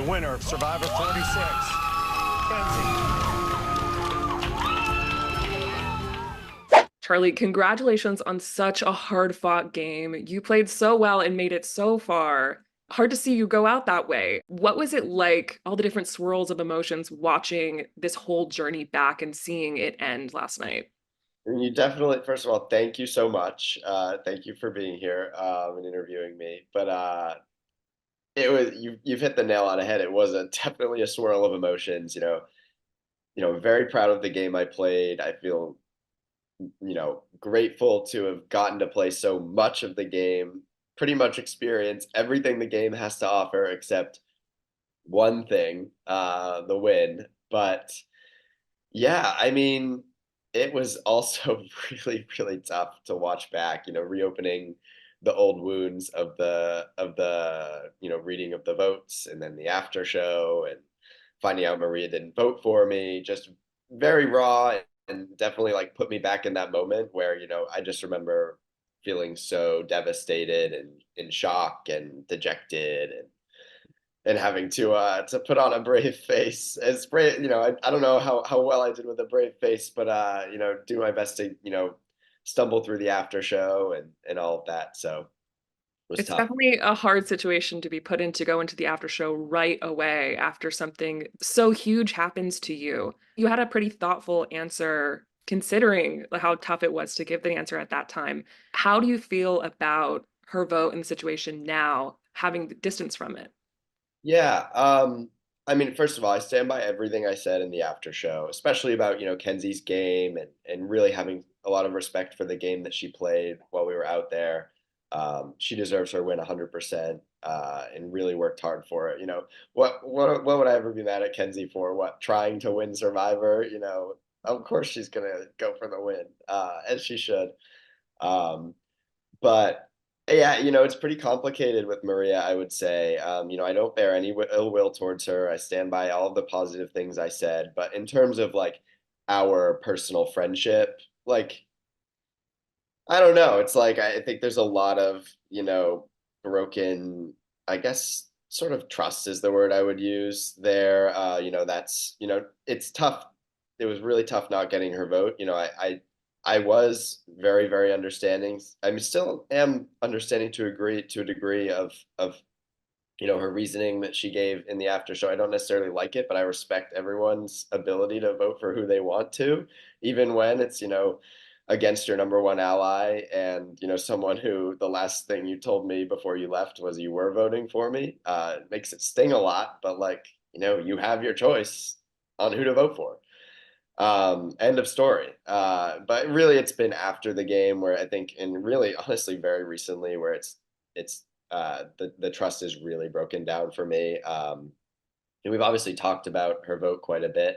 winner of Survivor 46, Kenzie. Charlie, congratulations on such a hard-fought game. You played so well and made it so far. Hard to see you go out that way. What was it like, all the different swirls of emotions watching this whole journey back and seeing it end last night? And you definitely, first of all, thank you so much. Thank you for being here and interviewing me. But it was you've hit the nail on the head. It was definitely a swirl of emotions. Very proud of the game I played. I feel grateful to have gotten to play so much of the game, pretty much experience everything the game has to offer except one thing, the win. But yeah, I mean, it was also really, really tough to watch back, reopening the old wounds of the reading of the votes and then the after show and finding out Maria didn't vote for me, just very raw and definitely like put me back in that moment where, I just remember feeling so devastated and in shock and dejected and having to put on a brave face. As brave, I don't know how well I did with a brave face, but do my best to stumble through the after show and all of that. So it was It's tough. definitely a hard situation to be put in to go into the after show right away after something so huge happens to you. You had a pretty thoughtful answer considering how tough it was to give the answer at that time. How do you feel about her vote in the situation now, having the distance from it? Yeah. I mean, first of all, I stand by everything I said in the after show, especially about, Kenzie's game and really having a lot of respect for the game that she played while we were out there. She deserves her win 100%, and really worked hard for it. What would I ever be mad at Kenzie for? What, trying to win Survivor? Of course she's gonna go for the win, as she should. Um, but yeah, it's pretty complicated with Maria, I would say. I don't bear any ill will towards her. I stand by all of the positive things I said. But in terms of like our personal friendship, like, I don't know. It's like I think there's a lot of, broken, I guess, sort of trust is the word I would use there. That's, it's tough. It was really tough not getting her vote. I was very, very understanding. I still am understanding to a degree of her reasoning that she gave in the after show. I don't necessarily like it, but I respect everyone's ability to vote for who they want to, even when it's, against your number one ally and, someone who the last thing you told me before you left was you were voting for me. It makes it sting a lot, but like, you have your choice on who to vote for. End of story. But really, it's been after the game where I think, and really, honestly, very recently, where the trust is really broken down for me. And we've obviously talked about her vote quite a bit.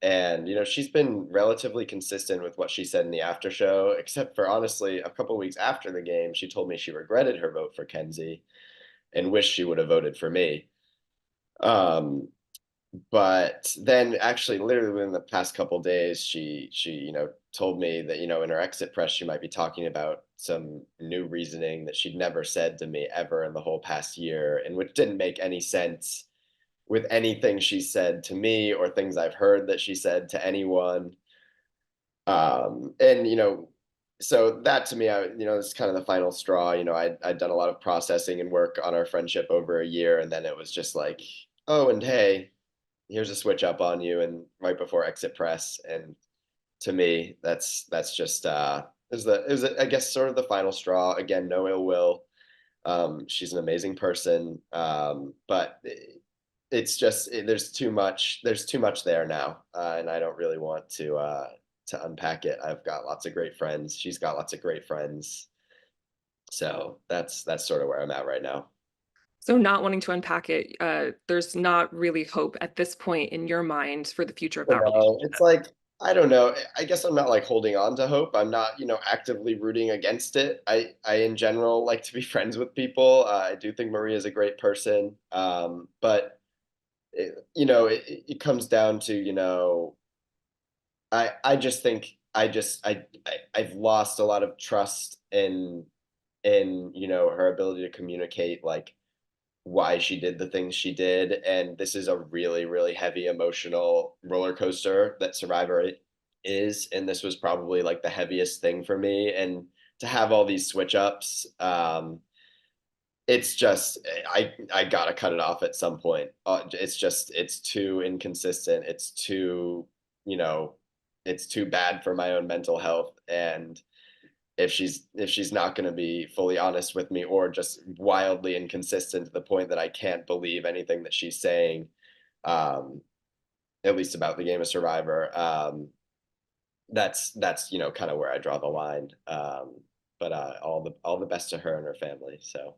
And she's been relatively consistent with what she said in the after show, except for honestly, a couple weeks after the game, she told me she regretted her vote for Kenzie and wished she would have voted for me. Um, but then actually literally within the past couple days she told me that in her exit press she might be talking about some new reasoning that she'd never said to me ever in the whole past year, and which didn't make any sense with anything she said to me or things I've heard that she said to anyone. And so that to me, is kind of the final straw. I'd done a lot of processing and work on our friendship over a year, and then it was just like, oh, and hey, here's a switch up on you and right before exit press. And to me that's just I guess sort of the final straw. Again, no ill will. She's an amazing person, but it's just there's too much there now, and I don't really want to unpack it. I've got lots of great friends, she's got lots of great friends, so that's sort of where I'm at right now. So, not wanting to unpack it, there's not really hope at this point in your mind for the future of that It's relationship. like, I don't know. I guess I'm not like holding on to hope. I'm not, actively rooting against it. I in general like to be friends with people. I do think Maria is a great person. But it comes down to, I just think I've lost a lot of trust in her ability to communicate like why she did the things she did. And this is a really, really heavy emotional roller coaster that Survivor is. And this was probably like the heaviest thing for me. And to have all these switch ups, it's just I gotta cut it off at some point. It's too inconsistent. It's too, you know, it's too bad for my own mental health. And if she's not going to be fully honest with me or just wildly inconsistent to the point that I can't believe anything that she's saying, um, at least about the game of Survivor, that's kind of where I draw the line. But all the best to her and her family. So.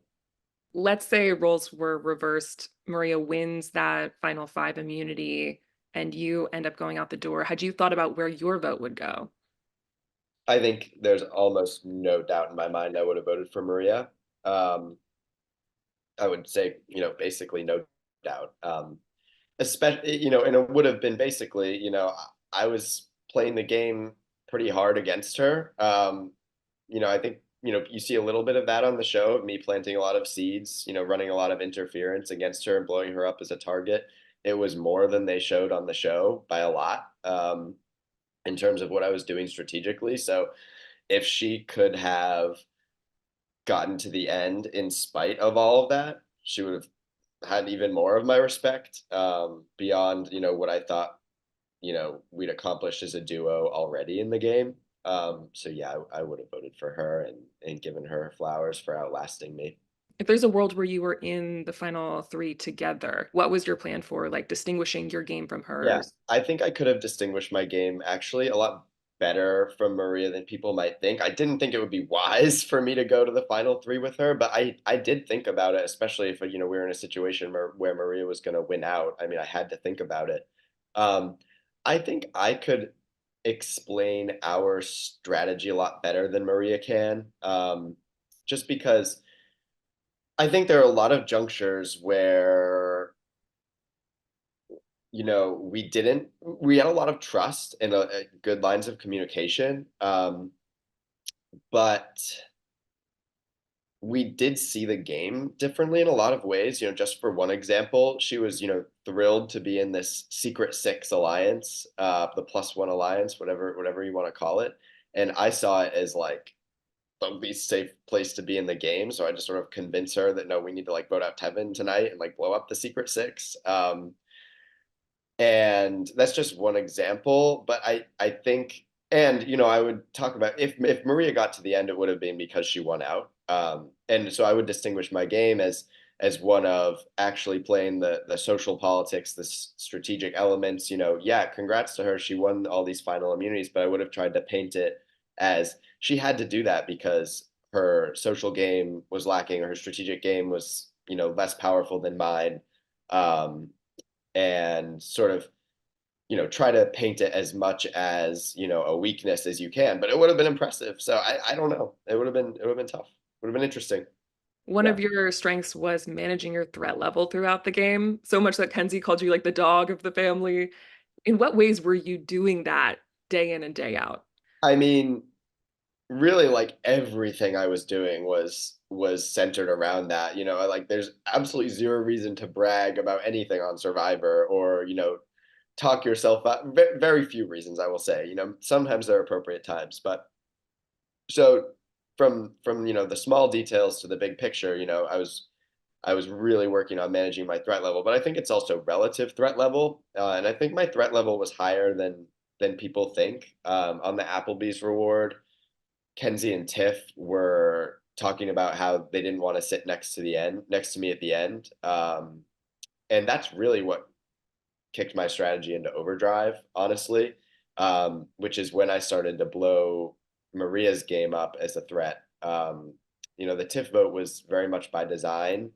Let's say roles were reversed. Maria wins that final five immunity and you end up going out the door. Had you thought about where your vote would go? I think there's almost no doubt in my mind I would have voted for Maria. Um, I would say, basically no doubt. Especially, and it would have been basically, I was playing the game pretty hard against her. I think, you see a little bit of that on the show of me planting a lot of seeds, running a lot of interference against her and blowing her up as a target. It was more than they showed on the show by a lot. In terms of what I was doing strategically. So if she could have gotten to the end in spite of all of that, she would have had even more of my respect, beyond, what I thought, we'd accomplished as a duo already in the game. So yeah, I would have voted for her and given her flowers for outlasting me. If there's a world where you were in the final three together, what was your plan for like distinguishing your game from Yeah, hers? I think I could have distinguished my game actually a lot better from Maria than people might think. I didn't think it would be wise for me to go to the final three with her, but I did think about it, especially if we were in a situation where Maria was going to win out. I mean, I had to think about it. Um, I think I could explain our strategy a lot better than Maria can, just because I think there are a lot of junctures where we had a lot of trust and good lines of communication, but we did see the game differently in a lot of ways. Just for one example, she was thrilled to be in this secret six alliance, the plus one alliance, whatever you want to call it, and I saw it as like the least safe place to be in the game. So I just sort of convinced her that no, we need to like vote out Tevin tonight and like blow up the secret six. And that's just one example, but I think, and I would talk about if Maria got to the end, it would have been because she won out. And so I would distinguish my game as one of actually playing the social politics, the strategic elements. Yeah, congrats to her, she won all these final immunities, but I would have tried to paint it as she had to do that because her social game was lacking, or her strategic game was less powerful than mine. And sort of try to paint it as much as a weakness as you can, but it would have been impressive. So I don't know, it would have been tough, it would have been interesting. One Yeah. of your strengths was managing your threat level throughout the game, so much that Kenzie called you like the dog of the family. In what ways were you doing that day in and day out? I mean, really, like everything I was doing was centered around that. Like there's absolutely zero reason to brag about anything on Survivor, or talk yourself up. Very few reasons, I will say. Sometimes there are appropriate times, but so from the small details to the big picture, I was really working on managing my threat level, but I think it's also relative threat level, and I think my threat level was higher than people think. On the Applebee's reward, Kenzie and Tiff were talking about how they didn't want to sit next to me at the end, and that's really what kicked my strategy into overdrive, honestly, which is when I started to blow Maria's game up as a threat. The Tiff vote was very much by design,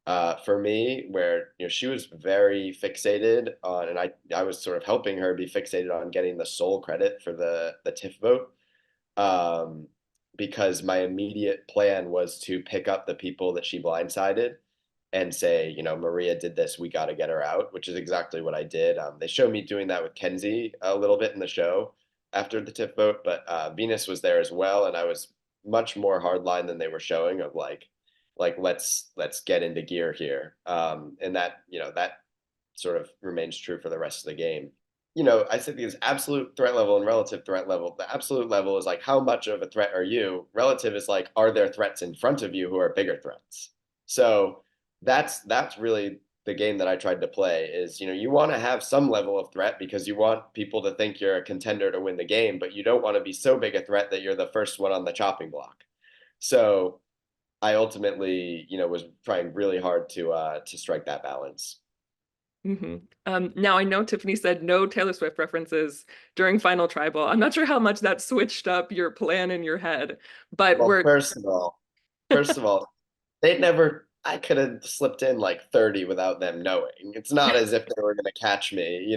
for me, where she was very fixated on, and I was sort of helping her be fixated on getting the sole credit for the Tiff vote, um, because my immediate plan was to pick up the people that she blindsided and say, Maria did this, we got to get her out, which is exactly what I did. They show me doing that with Kenzie a little bit in the show after the tip vote, but Venus was there as well, and I was much more hardline than they were showing of like, like let's get into gear here. And that, that sort of remains true for the rest of the game. I think there's absolute threat level and relative threat level. The absolute level is like, how much of a threat are you? Relative is like, are there threats in front of you who are bigger threats? So that's really the game that I tried to play is, you want to have some level of threat because you want people to think you're a contender to win the game, but you don't want to be so big a threat that you're the first one on the chopping block. So I ultimately, was trying really hard to strike that balance. Now I know Tiffany said no Taylor Swift references during Final Tribal. I'm not sure how much that switched up your plan in your head, but Well, first of all, they'd never, I could have slipped in like 30 without them knowing. It's not as if they were going to catch me,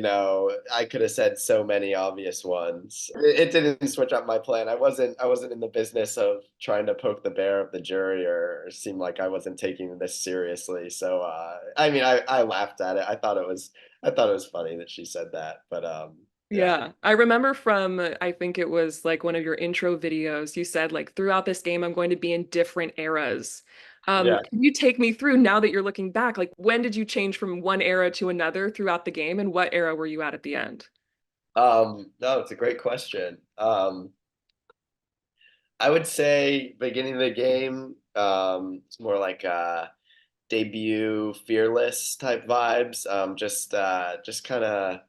I could have said so many obvious ones. It didn't switch up my plan. I wasn't in the business of trying to poke the bear of the jury or seem like I wasn't taking this seriously. So, I mean, I laughed at it. I thought it was funny that she said that, but, yeah. Yeah, I remember from, I think it was like one of your intro videos, you said like throughout this game, I'm going to be in different eras. Yeah. Can you take me through now that you're looking back? Like when did you change from one era to another throughout the game and what era were you at the end? No, it's a great question. I would say beginning of the game, it's more like debut fearless type vibes. Just kind of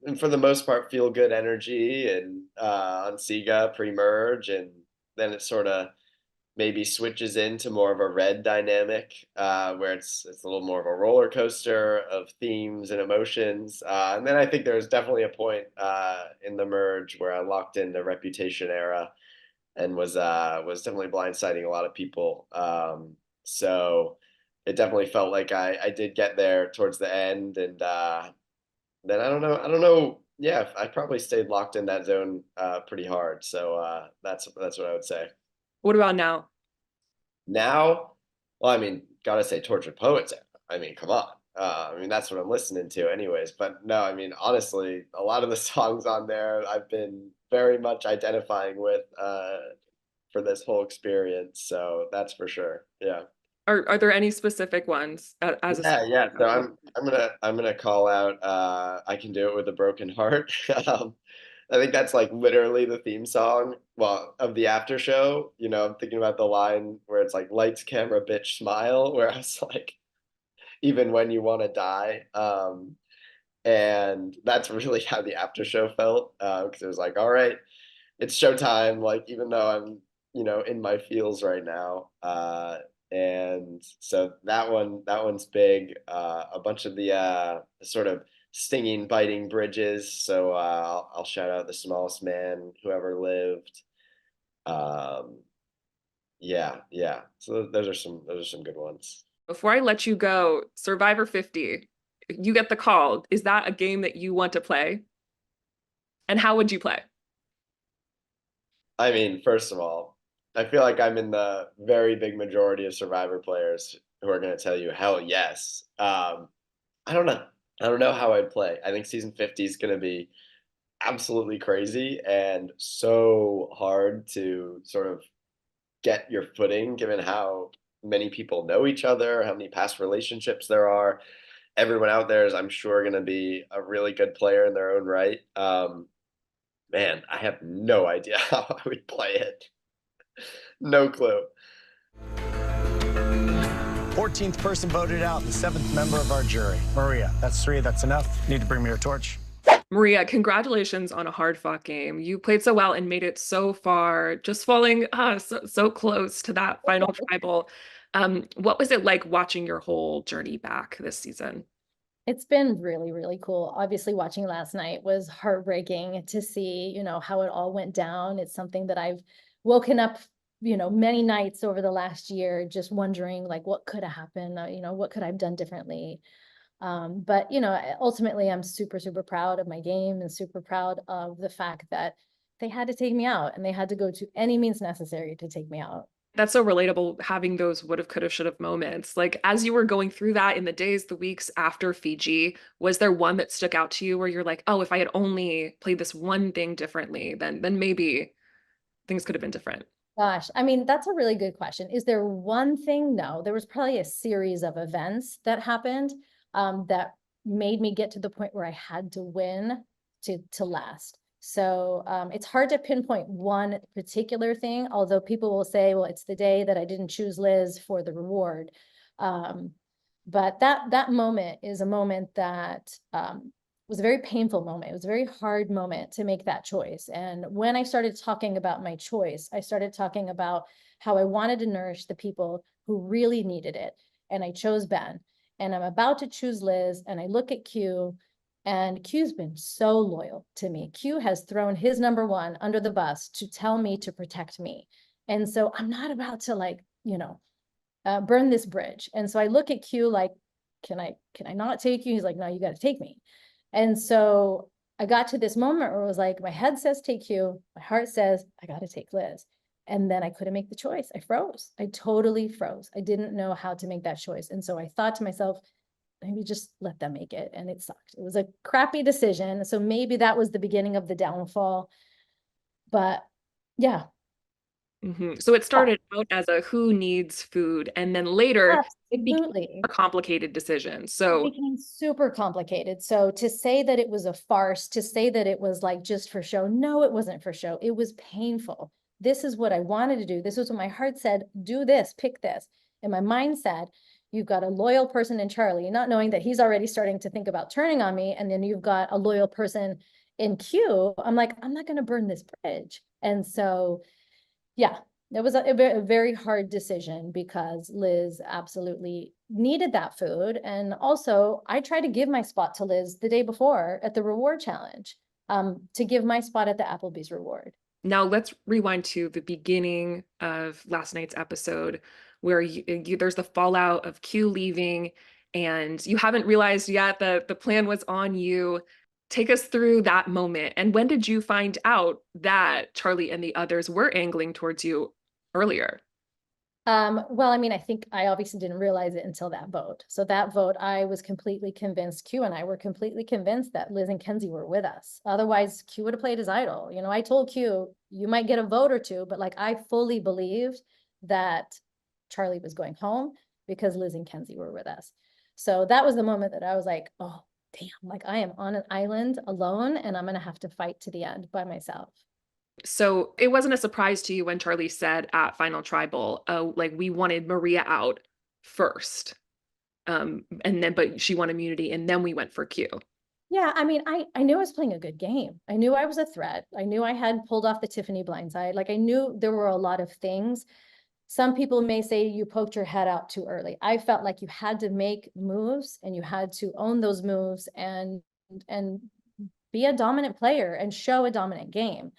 and for the most part feel good energy and on Sega pre-merge, and then it sort of maybe switches into more of a red dynamic, where it's a little more of a roller coaster of themes and emotions. And then I think there's definitely a point in the merge where I locked in the Reputation era and was definitely blindsiding a lot of people. So it definitely felt like I did get there towards the end, and then I don't know. Yeah, I probably stayed locked in that zone pretty hard. So that's what I would say. What about now? Now, well, I mean, gotta say, Tortured Poets. I mean, come on. I mean, that's what I'm listening to, anyways. But no, I mean, honestly, a lot of the songs on there I've been very much identifying with for this whole experience. So that's for sure. Yeah. Are there any specific ones as a Yeah, yeah. So I'm gonna call out I Can Do It With a Broken Heart. I think that's like literally the theme song, well, of the after show. I'm thinking about the line where it's like lights, camera, bitch, smile, where I was like, even when you want to die. And that's really how the after show felt, because it was like, all right, it's showtime. Like, even though I'm, in my feels right now. And so that one's big. A bunch of the sort of stinging, biting bridges. So I'll shout out The Smallest Man, Whoever Lived. Um, yeah, yeah. So those are some good ones. Before I let you go, Survivor 50, you get the call. Is that a game that you want to play? And how would you play? I mean, first of all, I feel like I'm in the very big majority of Survivor players who are going to tell you, hell yes. I don't know. I don't know how I'd play. I think season 50 is going to be absolutely crazy and so hard to sort of get your footing given how many people know each other, how many past relationships there are. Everyone out there is, I'm sure, going to be a really good player in their own right. Man, I have no idea how I would play it. No clue. 14th person voted out, the 7th member of our jury. Maria, that's 3. That's enough. Need to bring me your torch. Maria, congratulations on a hard-fought game. You played so well and made it so far, just falling so close to that final tribal. What was it like watching your whole journey back this season? It's been really, really cool. Obviously, watching last night was heartbreaking to see, how it all went down. It's something that I've woken up, many nights over the last year, just wondering like what could have happened, what could I have done differently. But ultimately, I'm super, super proud of my game and super proud of the fact that they had to take me out and they had to go to any means necessary to take me out. That's so relatable, having those would have, could have, should have moments. Like as you were going through that in the days, the weeks after Fiji, was there one that stuck out to you where you're like, oh, if I had only played this one thing differently, then maybe things could have been different? Gosh, I mean, that's a really good question. Is there one thing? No, there was probably a series of events that happened that made me get to the point where I had to win to last. So it's hard to pinpoint one particular thing, although people will say, well, it's the day that I didn't choose Liz for the reward. But that moment is a moment that was a very painful moment. It was a very hard moment to make that choice. And when I started talking about my choice, I started talking about how I wanted to nourish the people who really needed it. And I chose Ben. And I'm about to choose Liz. And I look at Q, and Q's been so loyal to me. Q has thrown his number one under the bus to tell me to protect me. And so I'm not about to, like, burn this bridge. And so I look at Q like, can I not take you? He's like, no, you got to take me. And so I got to this moment where it was like, my head says take you, my heart says, I got to take Liz. And then I couldn't make the choice. I froze. I totally froze. I didn't know how to make that choice. And so I thought to myself, maybe just let them make it. And it sucked. It was a crappy decision. So maybe that was the beginning of the downfall. But yeah. So it started out as a who needs food, and then later it became Absolutely. a complicated decision. It So became super complicated. So to say that it was a farce, to say that it was like just for show, no, it wasn't for show. It was painful. This is what I wanted to do. This was what my heart said, do this, pick this. And my mind said, you've got a loyal person in Charlie, not knowing that he's already starting to think about turning on me. And then you've got a loyal person in Q. I'm like, I'm not going to burn this bridge. And so, yeah, it was a very hard decision because Liz absolutely needed that food. And also, I tried to give my spot to Liz the day before at the reward challenge, to give my spot at the Applebee's reward. now let's rewind to the beginning of last night's episode where there's the fallout of Q leaving, and you haven't realized yet that the plan was on you. Take us through that moment. And when did you find out that Charlie and the others were angling towards you earlier? Well, I mean, I think I obviously didn't realize it until that vote. So that vote, I was completely convinced, Q and I were completely convinced that Liz and Kenzie were with us. Otherwise, Q would have played his idol. I told Q, you might get a vote or two, but like I fully believed that Charlie was going home because Liz and Kenzie were with us. So that was the moment that I was like, oh, damn, like I am on an island alone and I'm going to have to fight to the end by myself. So it wasn't a surprise to you when Charlie said at Final Tribal, like we wanted Maria out first. And then, but she won immunity, and then we went for Q. Yeah, I mean, I knew I was playing a good game. I knew I was a threat. I knew I had pulled off the Tiffany blindside. Like I knew there were a lot of things. Some people may say you poked your head out too early. I felt like you had to make moves and you had to own those moves and be a dominant player and show a dominant game.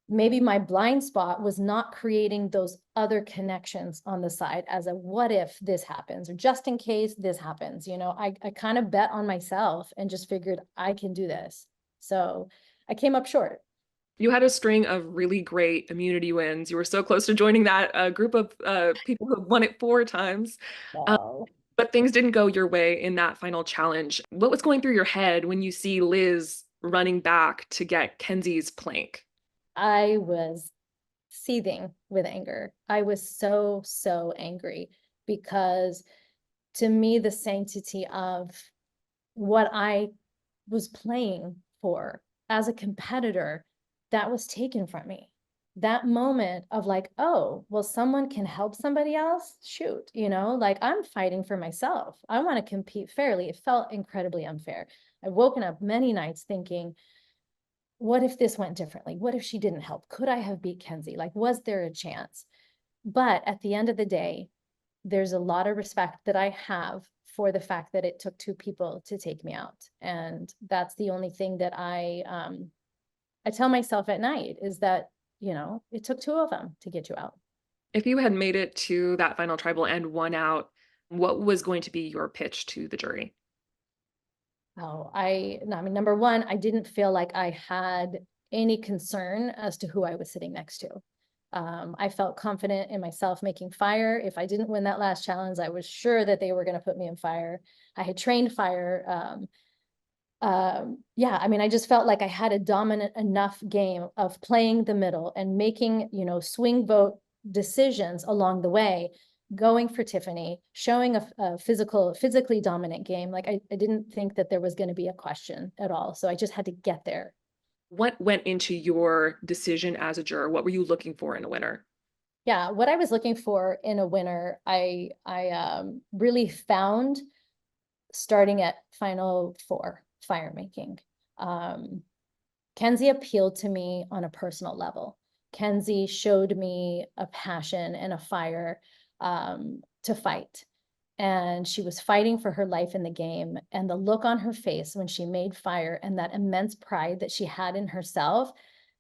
Maybe my blind spot was not creating those other connections on the side as a what if this happens or just in case this happens. I kind of bet on myself and just figured I can do this. So I came up short. You had a string of really great immunity wins. You were so close to joining that group of people who have won it 4 times. Wow. But things didn't go your way in that final challenge. What was going through your head when you see Liz running back to get Kenzie's plank? I was seething with anger. I was so angry because to me, the sanctity of what I was playing for as a competitor, that was taken from me. That moment of like, oh, well, someone can help somebody else. Shoot, like I'm fighting for myself. I want to compete fairly. It felt incredibly unfair. I've woken up many nights thinking, what if this went differently? What if she didn't help? Could I have beat Kenzie? Like, was there a chance? But at the end of the day, there's a lot of respect that I have for the fact that it took 2 people to take me out. And that's the only thing that I tell myself at night is that, it took 2 of them to get you out. If you had made it to that final tribal and won out, what was going to be your pitch to the jury? Oh, I mean, number one, I didn't feel like I had any concern as to who I was sitting next to. I felt confident in myself making fire. If I didn't win that last challenge, I was sure that they were going to put me in fire. I had trained fire yeah, I mean, I just felt like I had a dominant enough game of playing the middle and making, swing vote decisions along the way, going for Tiffany, showing a physically dominant game. Like I didn't think that there was going to be a question at all. So I just had to get there. What went into your decision as a juror? What were you looking for in a winner? Yeah, what I was looking for in a winner, I really found starting at Final Four, fire making. Kenzie appealed to me on a personal level. Kenzie showed me a passion and a fire to fight. And she was fighting for her life in the game. And the look on her face when she made fire and that immense pride that she had in herself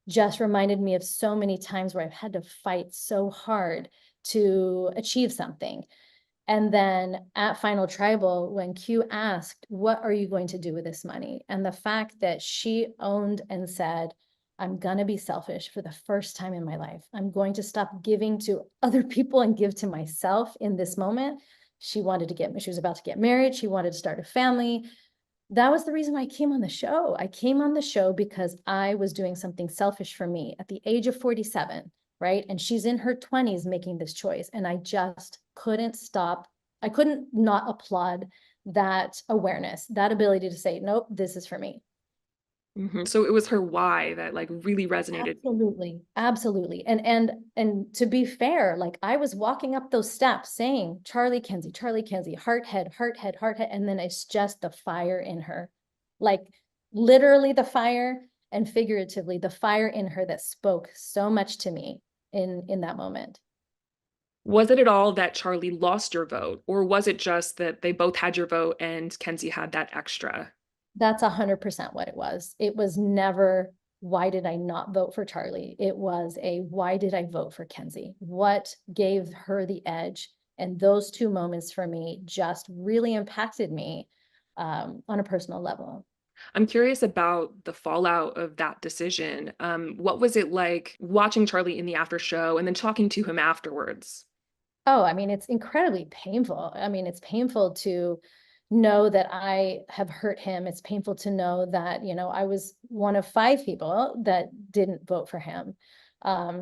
just reminded me of so many times where I've had to fight so hard to achieve something. And then at Final Tribal, when Q asked, what are you going to do with this money? And the fact that she owned and said, I'm going to be selfish for the first time in my life. I'm going to stop giving to other people and give to myself in this moment. She was about to get married. She wanted to start a family. That was the reason why I came on the show. I came on the show because I was doing something selfish for me at the age of 47, right? And she's in her 20s making this choice. And I just couldn't stop. I couldn't not applaud that awareness, that ability to say, nope, this is for me. So it was her why that like really resonated. Absolutely. Absolutely. And to be fair, like I was walking up those steps saying, Charlie Kenzie, heart, head. And then it's just the fire in her, like literally the fire and figuratively the fire in her that spoke so much to me in that moment. Was it at all that Charlie lost your vote, or was it just that they both had your vote and Kenzie had that extra? That's 100% what it was. It was never, why did I not vote for Charlie? It was why did I vote for Kenzie? What gave her the edge? And those two moments for me just really impacted me on a personal level. I'm curious about the fallout of that decision. What was it like watching Charlie in the after show and then talking to him afterwards? Oh, I mean, it's incredibly painful. I mean, it's painful to know that I have hurt him. It's painful to know that, I was one of 5 people that didn't vote for him.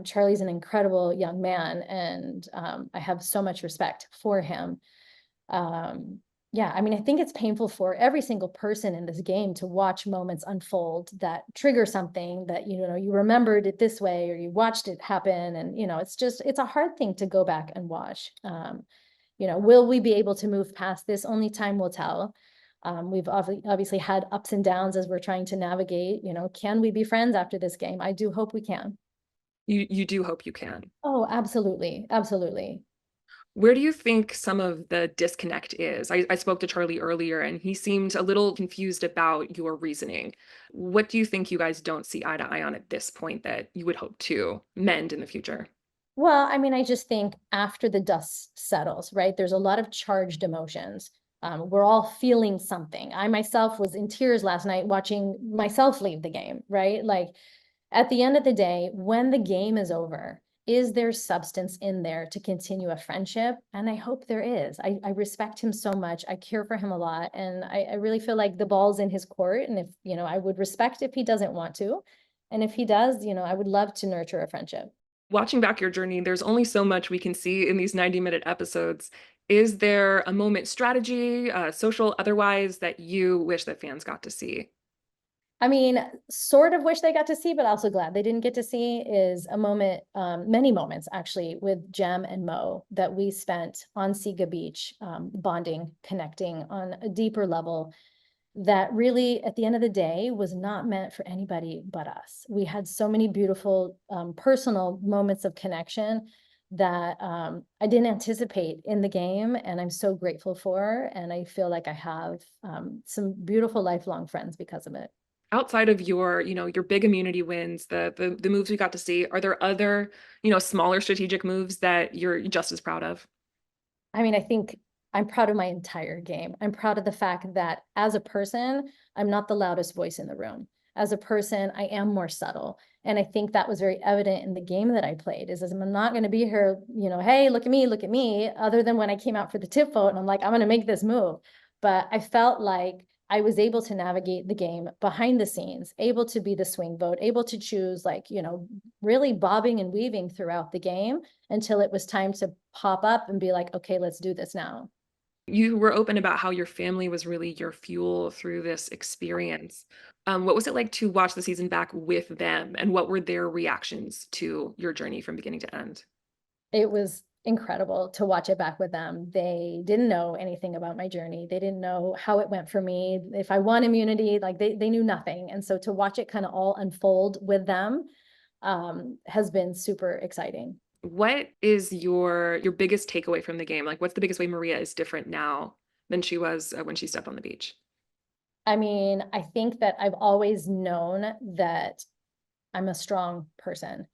Charlie's an incredible young man, and I have so much respect for him. Yeah, I mean, I think it's painful for every single person in this game to watch moments unfold that trigger something that, you remembered it this way or you watched it happen. And, it's a hard thing to go back and watch. Will we be able to move past this? Only time will tell. We've obviously had ups and downs as we're trying to navigate, can we be friends after this game? I do hope we can. You do hope you can. Oh, absolutely. Absolutely. Where do you think some of the disconnect is? I spoke to Charlie earlier and he seemed a little confused about your reasoning. What do you think you guys don't see eye to eye on at this point that you would hope to mend in the future? Well, I mean, I just think after the dust settles, right, there's a lot of charged emotions. We're all feeling something. I myself was in tears last night watching myself leave the game, right? Like at the end of the day, when the game is over, is there substance in there to continue a friendship? And I hope there is. I respect him so much. I care for him a lot. And I really feel like the ball's in his court. And if, I would respect if he doesn't want to. And if he does, I would love to nurture a friendship. Watching back your journey, there's only so much we can see in these 90-minute episodes. Is there a moment, strategy, social, otherwise, that you wish that fans got to see? I mean, sort of wish they got to see, but also glad they didn't get to see is a moment, many moments actually, with Jem and Mo that we spent on Siga Beach, bonding, connecting on a deeper level that really, at the end of the day, was not meant for anybody but us. We had so many beautiful personal moments of connection that I didn't anticipate in the game, and I'm so grateful for. And I feel like I have some beautiful lifelong friends because of it. Outside of your big immunity wins, the moves we got to see, are there other, smaller strategic moves that you're just as proud of? I mean, I think I'm proud of my entire game. I'm proud of the fact that as a person, I'm not the loudest voice in the room. As a person, I am more subtle. And I think that was very evident in the game that I played, is I'm not going to be here, hey, look at me, other than when I came out for the tip vote and I'm like, I'm going to make this move. But I felt like I was able to navigate the game behind the scenes, able to be the swing vote, able to choose, like, you know, really bobbing and weaving throughout the game until it was time to pop up and be like, okay, let's do this now. You were open about how your family was really your fuel through this experience. What was it like to watch the season back with them, and what were their reactions to your journey from beginning to end? It was incredible to watch it back with them. They didn't know anything about my journey. They didn't know how it went for me, if I won immunity, like they knew nothing. And so to watch it kind of all unfold with them has been super exciting. What is your biggest takeaway from the game? Like, what's the biggest way Maria is different now than she was when she stepped on the beach? I mean, I think that I've always known that I'm a strong person.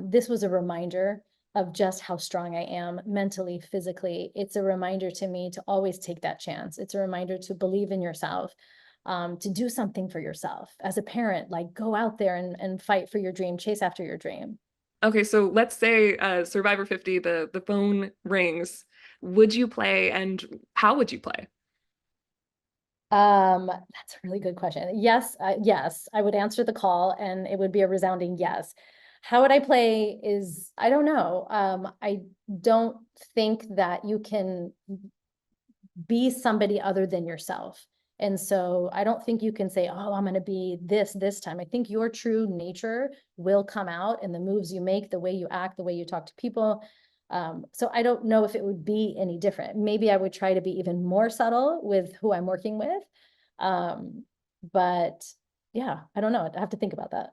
This was a reminder of just how strong I am mentally, physically. It's a reminder to me to always take that chance. It's a reminder to believe in yourself, to do something for yourself. As a parent, like, go out there and fight for your dream, chase after your dream. Okay, so let's say Survivor 50, the phone rings. Would you play, and how would you play? That's a really good question. Yes, yes, I would answer the call and it would be a resounding yes. How would I play is, I don't know. I don't think that you can be somebody other than yourself. And so I don't think you can say, oh, I'm going to be this time. I think your true nature will come out in the moves you make, the way you act, the way you talk to people. So I don't know if it would be any different. Maybe I would try to be even more subtle with who I'm working with. But yeah, I don't know. I have to think about that.